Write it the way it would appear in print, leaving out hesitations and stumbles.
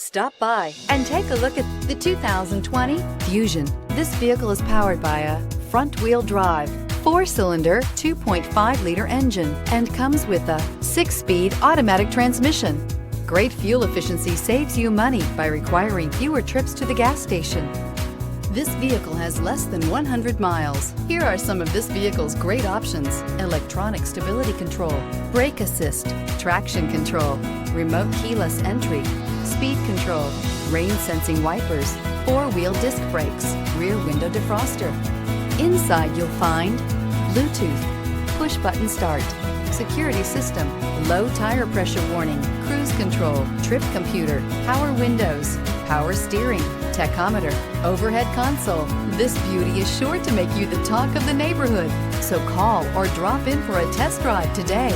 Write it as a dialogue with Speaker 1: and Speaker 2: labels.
Speaker 1: Stop by and take a look at the 2020 Fusion. This vehicle is powered by a front-wheel drive, 4-cylinder, 2.5-liter engine and comes with a 6-speed automatic transmission. Great fuel efficiency saves you money by requiring fewer trips to the gas station. This vehicle has less than 100 miles. Here are some of this vehicle's great options: electronic stability control, brake assist, traction control, remote keyless entry, speed control, rain sensing wipers, 4-wheel disc brakes, rear window defroster. Inside you'll find Bluetooth, push button start, security system, low tire pressure warning, cruise control, trip computer, power windows, power steering, tachometer, overhead console. This beauty is sure to make you the talk of the neighborhood. So call or drop in for a test drive today.